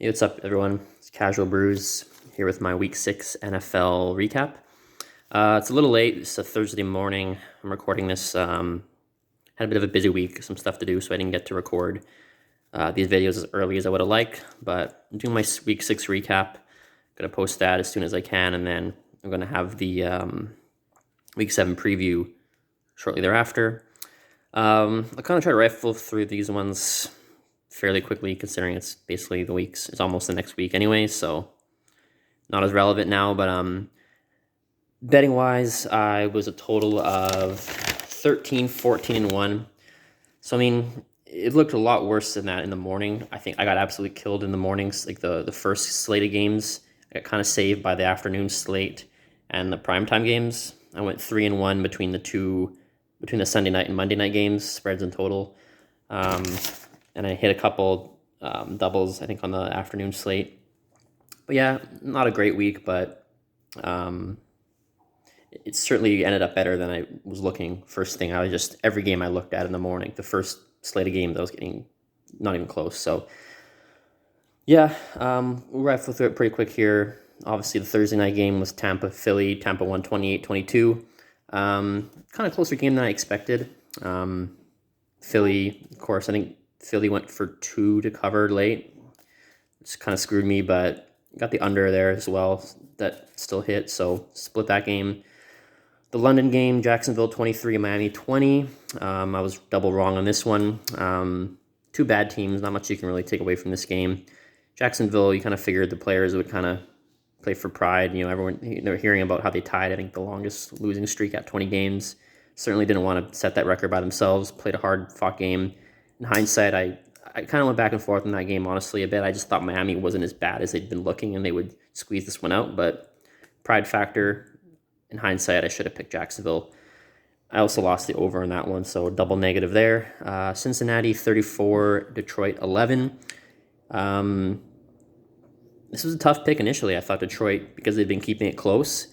Hey, what's up, everyone? It's Casual Brews here with my Week 6 NFL recap. It's a little late. It's a Thursday morning. I'm recording this. Had a bit of a busy week, some stuff to do, so I didn't get to record these videos as early as I would have liked. But I'm doing my Week 6 recap. Going to post that as soon as I can, and then I'm going to have the Week 7 preview shortly thereafter. I'll kind of try to rifle through these ones fairly quickly, considering it's basically it's almost the next week anyway, so not as relevant now. But betting wise, I was a total of 13, 14, and 1. So I mean, it looked a lot worse than that in the morning. I think I got absolutely killed in the mornings, like the first slate of games. I got kind of saved by the afternoon slate and the primetime games. I went 3 and 1 between the Sunday night and Monday night games, spreads in total. And I hit a couple doubles, I think, on the afternoon slate. But yeah, not a great week, but it certainly ended up better than I was looking. First thing, every game I looked at in the morning, the first slate of games, I was getting not even close. So yeah, we'll rifle through it pretty quick here. Obviously, the Thursday night game was Tampa-Philly. Tampa won 28-22. Kind of closer game than I expected. Philly, of course, I think Philly went for 2 to cover late. It's kind of screwed me, but got the under there as well. That still hit, so split that game. The London game, Jacksonville 23, Miami 20. I was double wrong on this one. 2 bad teams, not much you can really take away from this game. Jacksonville, you kind of figured the players would kind of play for pride. You know, everyone, they're hearing about how they tied, I think, the longest losing streak at 20 games. Certainly didn't want to set that record by themselves. Played a hard-fought game. In hindsight, I kind of went back and forth in that game, honestly, a bit. I just thought Miami wasn't as bad as they'd been looking, and they would squeeze this one out. But pride factor, in hindsight, I should have picked Jacksonville. I also lost the over in that one, so double negative there. Cincinnati 34, Detroit 11. This was a tough pick initially. I thought Detroit, because they'd been keeping it close.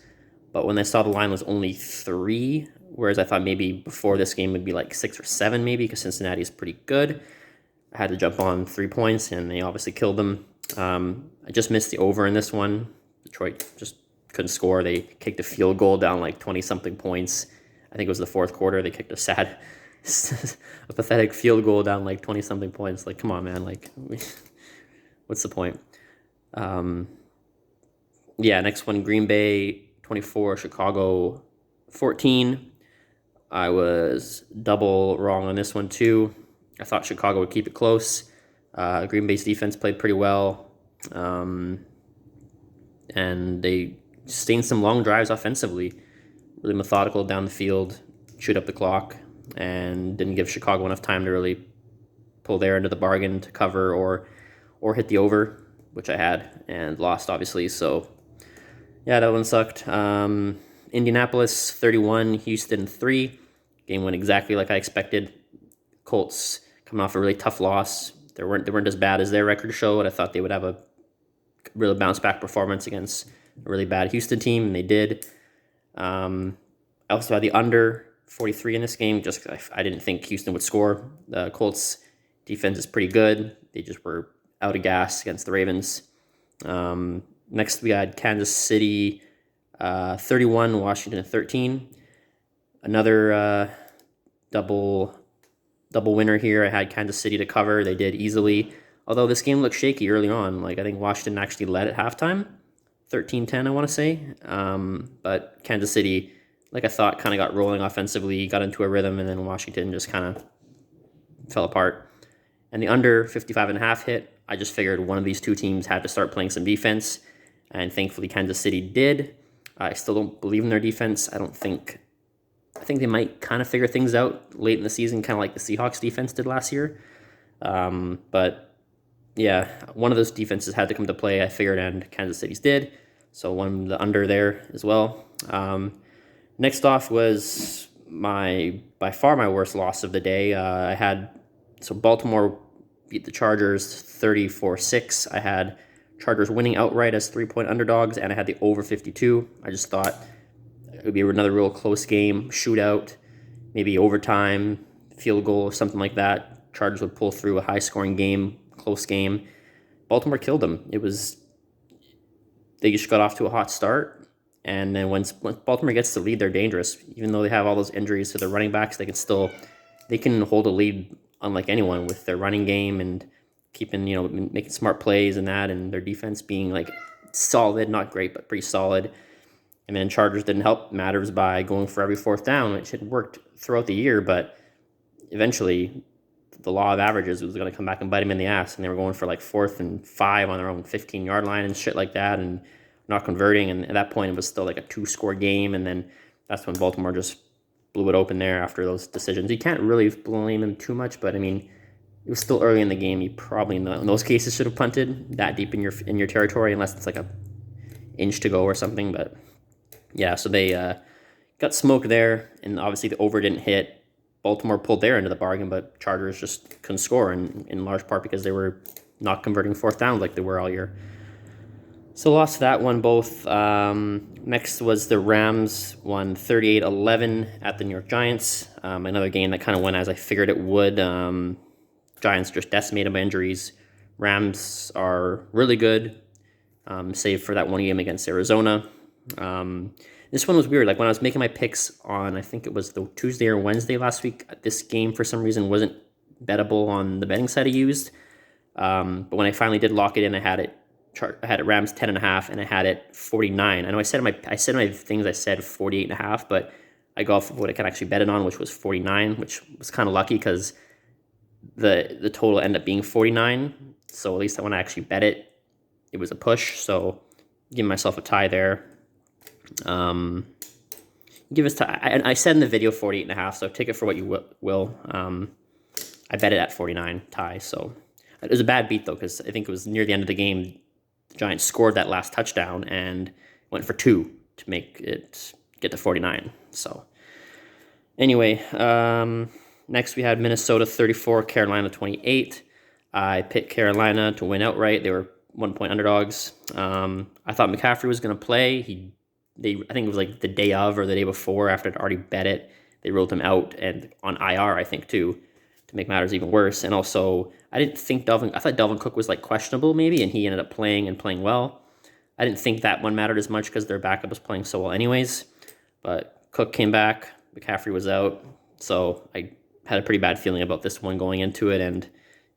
But when I saw the line was only 3, whereas I thought maybe before this game would be like 6 or 7 maybe, because Cincinnati is pretty good. I had to jump on 3 points, and they obviously killed them. I just missed the over in this one. Detroit just couldn't score. They kicked a field goal down like 20-something points. I think it was the fourth quarter. They kicked a pathetic field goal down like 20-something points. Like, come on, man. Like, what's the point? Yeah, next one, Green Bay 24, Chicago 14. I was double wrong on this one too. I thought Chicago would keep it close. Green Bay's defense played pretty well. And they sustained some long drives offensively. Really methodical down the field, shoot up the clock, and didn't give Chicago enough time to really pull their end of the bargain to cover or hit the over, which I had, and lost, obviously. So, yeah, that one sucked. Indianapolis 31, Houston 3. Game went exactly like I expected. Colts coming off a really tough loss. They weren't as bad as their record showed. I thought they would have a really bounce back performance against a really bad Houston team, and they did. I also had the under 43 in this game. Just I didn't think Houston would score. The Colts defense is pretty good. They just were out of gas against the Ravens. Next, we had Kansas City 31, Washington 13. Another double winner here. I had Kansas City to cover. They did easily. Although this game looked shaky early on. Like, I think Washington actually led at halftime. 13-10, I want to say. But Kansas City, like I thought, kind of got rolling offensively, got into a rhythm, and then Washington just kind of fell apart. And the under 55.5 hit. I just figured one of these two teams had to start playing some defense, and thankfully Kansas City did. I still don't believe in their defense. I think they might kind of figure things out late in the season, kind of like the Seahawks defense did last year. But yeah, one of those defenses had to come to play, I figured, and Kansas City's did. So won the under there as well. Next off was by far my worst loss of the day. Baltimore beat the Chargers 34-6. I had Chargers winning outright as 3-point underdogs, and I had the over 52. I just thought it would be another real close game, shootout, maybe overtime, field goal, or something like that. Chargers would pull through a high-scoring game, close game. Baltimore killed them. They just got off to a hot start, and then once Baltimore gets the lead, they're dangerous. Even though they have all those injuries to their running backs, they can hold a lead unlike anyone with their running game and keeping, making smart plays and their defense being like solid, not great, but pretty solid. And then Chargers didn't help matters by going for every fourth down, which had worked throughout the year, but eventually the law of averages was going to come back and bite them in the ass, and they were going for like 4th and 5 on their own 15-yard line and shit like that, and not converting. And at that point, it was still like a 2-score game, and then that's when Baltimore just blew it open there after those decisions. You can't really blame them too much, but I mean, it was still early in the game. You probably in those cases should have punted that deep in your territory, unless it's like a inch to go or something. But yeah, so they got smoked there, and obviously the over didn't hit. Baltimore pulled their end of the bargain, but Chargers just couldn't score, in large part because they were not converting fourth downs like they were all year. So lost that one both. Next was the Rams won 38-11 at the New York Giants. Another game that kind of went as I figured it would. Giants just decimated by injuries. Rams are really good, save for that one game against Arizona. This one was weird. Like when I was making my picks on, I think it was the Tuesday or Wednesday last week, this game for some reason wasn't bettable on the betting site I used. But when I finally did lock it in, I had it Rams 10.5, and I had it 49. I know I said in my things I said 48.5, but I go off of what I can actually bet it on, which was 49, which was kind of lucky because the total ended up being 49. So at least when I actually bet it, it was a push. So giving myself a tie there. Give us I said in the video 48.5, so take it for what you will. I bet it at 49 tie. So it was a bad beat though, because I think it was near the end of the game. The Giants scored that last touchdown and went for 2 to make it get to 49. So anyway, next we had Minnesota 34, Carolina 28. I picked Carolina to win outright. They were 1-point underdogs. I thought McCaffrey was going to play. I think it was like the day of or the day before, after I'd already bet it, they rolled him out and on IR, I think, too, to make matters even worse. And also, I thought Dalvin Cook was like questionable maybe, and he ended up playing well. I didn't think that one mattered as much because their backup was playing so well anyways. But Cook came back, McCaffrey was out, so I had a pretty bad feeling about this one going into it, and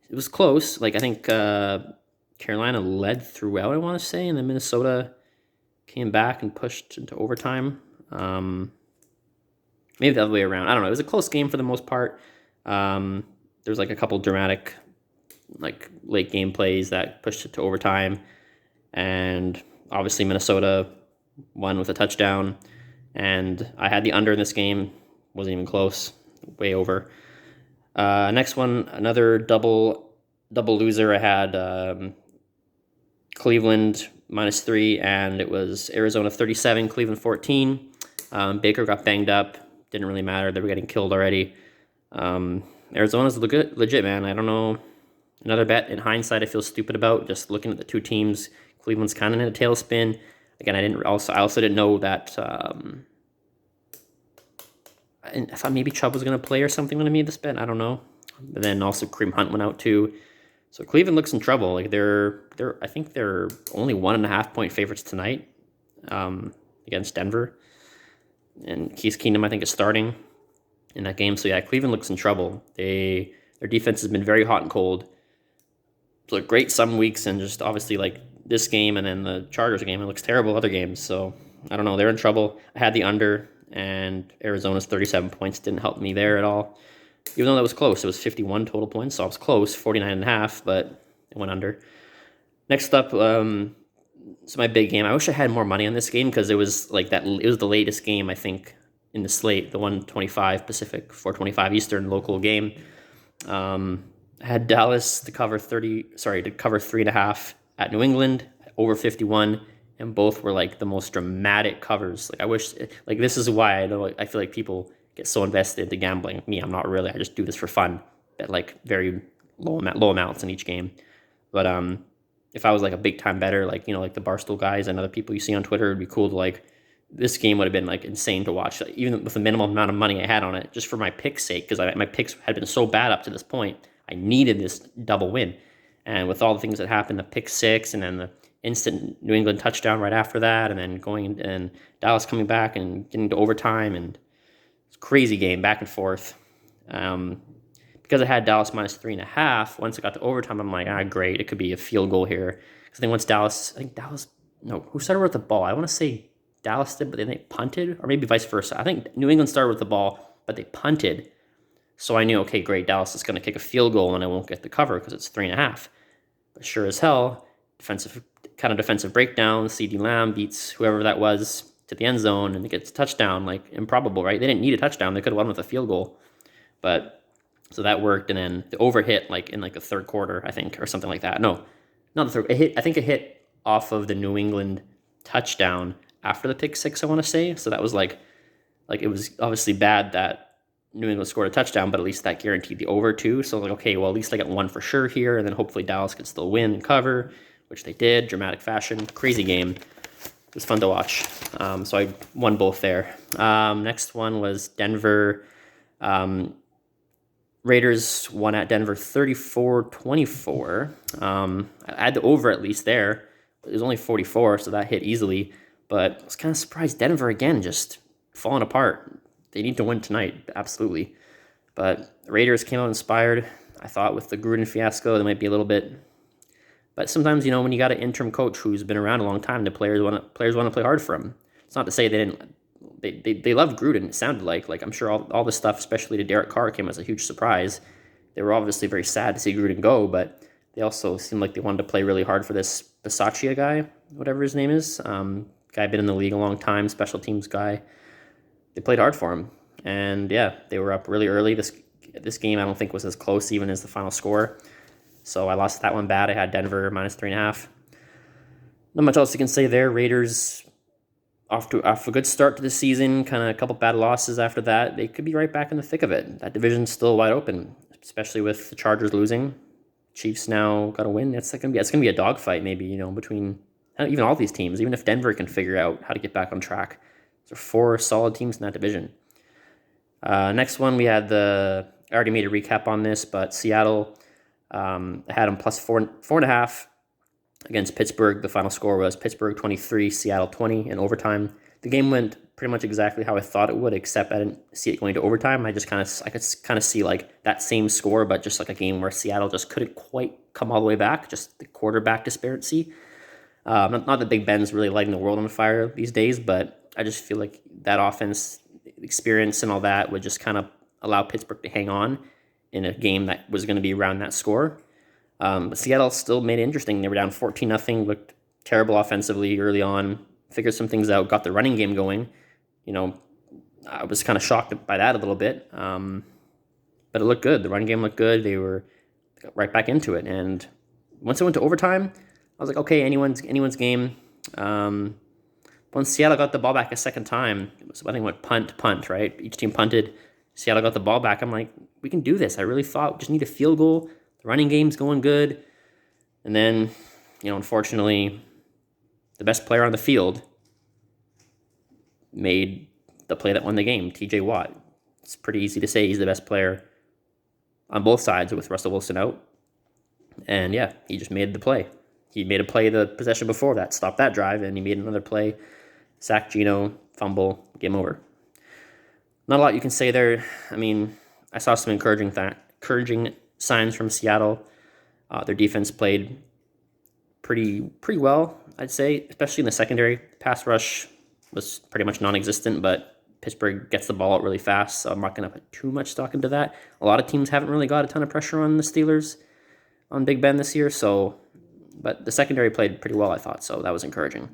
it was close. Like I think Carolina led throughout, I want to say, and then Minnesota came back and pushed into overtime. Maybe the other way around. I don't know. It was a close game for the most part. There was like a couple dramatic, like late game plays that pushed it to overtime, and obviously Minnesota won with a touchdown. And I had the under in this game. Wasn't even close. Way over. Next one, another double loser. I had Cleveland -3, and it was Arizona 37, Cleveland 14. Baker got banged up. Didn't really matter. They were getting killed already. Arizona's legit, man. I don't know. Another bet in hindsight I feel stupid about, just looking at the two teams. Cleveland's kind of in a tailspin. Again, I also didn't know that I thought maybe Chubb was going to play or something when I made this bet. I don't know. But then also Kareem Hunt went out too. So Cleveland looks in trouble. Like I think they're only 1.5-point favorites tonight against Denver. And Case Keenum, I think, is starting in that game. So yeah, Cleveland looks in trouble. Their defense has been very hot and cold. It's looked great some weeks, and just obviously like this game and then the Chargers game, it looks terrible other games. So I don't know. They're in trouble. I had the under, and Arizona's 37 points didn't help me there at all. Even though that was close, it was 51 total points, so I was close, 49.5, but it went under. Next up, so my big game. I wish I had more money on this game because it was like that. It was the latest game I think in the slate, the 1:25 Pacific, 4:25 Eastern local game. I had Dallas to cover 3.5 at New England, over 51, and both were like the most dramatic covers. Like I wish, like this is why I feel like people get so invested into gambling. Me, I'm not really. I just do this for fun. Bet like very low amounts in each game. But if I was like a big time bettor, like like the Barstool guys and other people you see on Twitter, it'd be cool to like. This game would have been like insane to watch, like, even with the minimum amount of money I had on it, just for my pick's sake, because my picks had been so bad up to this point. I needed this double win, And with all the things that happened, the pick six, and then the instant New England touchdown right after that, and then going and Dallas coming back and getting to overtime, and it's a crazy game back and forth. Because I had Dallas minus 3.5. Once it got to overtime, I'm like, great, it could be a field goal here. Because I think once who started with the ball? I want to say Dallas did, but then they punted, or maybe vice versa. I think New England started with the ball, but they punted. So I knew, okay, great, Dallas is going to kick a field goal and I won't get the cover because it's 3.5. But sure as hell, defensive breakdown. CeeDee Lamb beats whoever that was to the end zone and it gets a touchdown. Like, improbable, right? They didn't need a touchdown. They could have won with a field goal. But so that worked, and then the over hit in the third quarter, I think, or something like that. No, not the third. I think it hit off of the New England touchdown after the pick six, I want to say. So that was like it was obviously bad that New England scored a touchdown, but at least that guaranteed the over too. So like, okay, well, at least I got one for sure here, and then hopefully Dallas could still win and cover, which they did. Dramatic fashion, crazy game. It was fun to watch. So I won both there. Next one was Denver. Raiders won at Denver 34-24. I had the over at least there. It was only 44, so that hit easily. But I was kind of surprised. Denver, again, just falling apart. They need to win tonight, absolutely. But the Raiders came out inspired. I thought with the Gruden fiasco, they might be a little bit. But sometimes, when you got an interim coach who's been around a long time, the players want to play hard for him. It's not to say they didn't. They loved Gruden. It sounded like I'm sure all this stuff, especially to Derek Carr, came as a huge surprise. They were obviously very sad to see Gruden go, but they also seemed like they wanted to play really hard for this Bisaccia guy, whatever his name is. Guy been in the league a long time, special teams guy. They played hard for him, and yeah, they were up really early. This game I don't think was as close even as the final score, so I lost that one bad. I had Denver minus 3.5. Not much else you can say there. Raiders off a good start to the season, kind of a couple bad losses after that. They could be right back in the thick of it. That division's still wide open, especially with the Chargers losing. Chiefs now got to win. It's gonna be a dogfight maybe, between even all these teams. Even if Denver can figure out how to get back on track, there are 4 solid teams in that division. Next one, we had I already made a recap on this, but Seattle, I had them plus 4.5 against Pittsburgh. The final score was Pittsburgh 23, Seattle 20 in overtime. The game went pretty much exactly how I thought it would, except I didn't see it going to overtime. I could kind of see like that same score, but just like a game where Seattle just couldn't quite come all the way back, just the quarterback disparity. Not that Big Ben's really lighting the world on fire these days, but I just feel like that offense experience and all that would just kind of allow Pittsburgh to hang on in a game that was going to be around that score. But Seattle still made it interesting. They were down 14-0, looked terrible offensively early on, figured some things out, got the running game going. I was kind of shocked by that a little bit. But it looked good. The running game looked good. They got right back into it. And once it went to overtime, I was like, okay, anyone's game. Once Seattle got the ball back a second time, I think it went punt, right? Each team punted. Seattle got the ball back. I'm like, we can do this. I really thought we just need a field goal. The running game's going good. And then, unfortunately, the best player on the field made the play that won the game, TJ Watt. It's pretty easy to say he's the best player on both sides with Russell Wilson out. And yeah, he just made the play. He made a play the possession before that, stopped that drive, and he made another play. Sack Geno, fumble, game over. Not a lot you can say there. I mean, I saw some encouraging signs from Seattle. Their defense played pretty well, I'd say, especially in the secondary. Pass rush was pretty much non-existent, but Pittsburgh gets the ball out really fast, so I'm not going to put too much stock into that. A lot of teams haven't really got a ton of pressure on the Steelers on Big Ben this year, but the secondary played pretty well, I thought, so that was encouraging.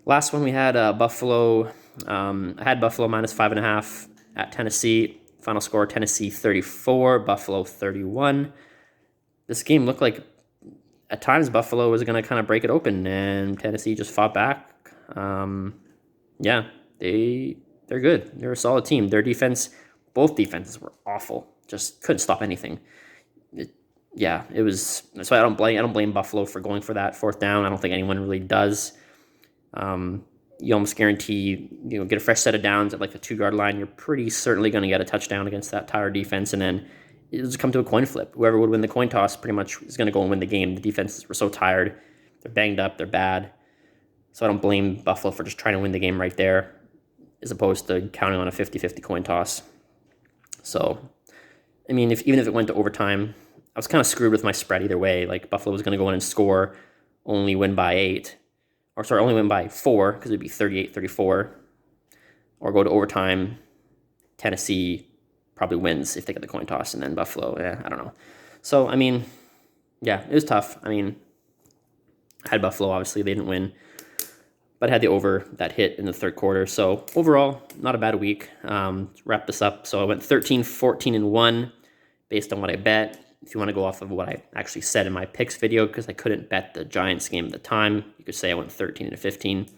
Last one we had Buffalo. I had Buffalo minus 5.5 at Tennessee. Final score, Tennessee 34, Buffalo 31. This game looked like at times Buffalo was going to kind of break it open, and Tennessee just fought back. They're good. They're a solid team. Their defense, both defenses were awful. Just couldn't stop anything. It was. That's why I don't blame Buffalo for going for that fourth down. I don't think anyone really does. You almost guarantee, get a fresh set of downs at like the 2-yard line. You're pretty certainly going to get a touchdown against that tired defense. And then it'll just come to a coin flip. Whoever would win the coin toss pretty much is going to go and win the game. The defenses were so tired. They're banged up. They're bad. So I don't blame Buffalo for just trying to win the game right there as opposed to counting on a 50-50 coin toss. So, I mean, even if it went to overtime, I was kind of screwed with my spread either way. Like, Buffalo was going to go in and score, only win by 8. Or, sorry, only win by 4, because it would be 38-34. Or go to overtime. Tennessee probably wins if they get the coin toss, and then Buffalo, I don't know. So, I mean, yeah, it was tough. I mean, I had Buffalo, obviously, they didn't win. But I had the over that hit in the third quarter. So, overall, not a bad week. Wrap this up. So, I went 13-14-1 based on what I bet. If you want to go off of what I actually said in my picks video, because I couldn't bet the Giants game at the time, you could say I went 13-15.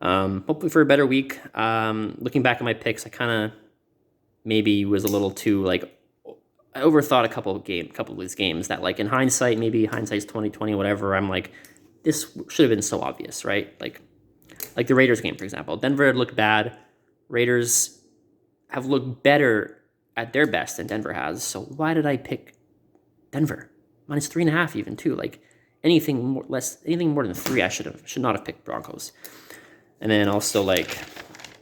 Hopefully for a better week. Looking back at my picks, I kind of maybe was a little too, like, I overthought a couple of these games that, like, in hindsight, maybe hindsight's 2020, whatever, I'm like, this should have been so obvious, right? Like the Raiders game, for example. Denver had looked bad. Raiders have looked better at their best than Denver has. So why did I pick Denver? -3.5 even too. Like anything more than 3, I should not have picked Broncos. And then also, like,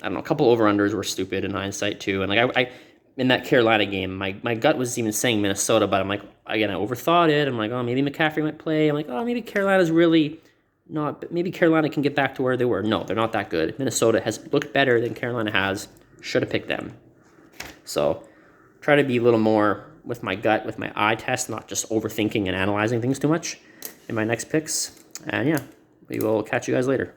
I don't know, a couple over-unders were stupid in hindsight too. And like I in that Carolina game, my gut was even saying Minnesota, but I'm like, again, I overthought it. I'm like, oh, maybe McCaffrey might play. I'm like, oh, maybe Carolina's really not, but maybe Carolina can get back to where they were. No, they're not that good. Minnesota has looked better than Carolina has. Should have picked them. So try to be a little more with my gut, with my eye test, not just overthinking and analyzing things too much in my next picks. And yeah, we will catch you guys later.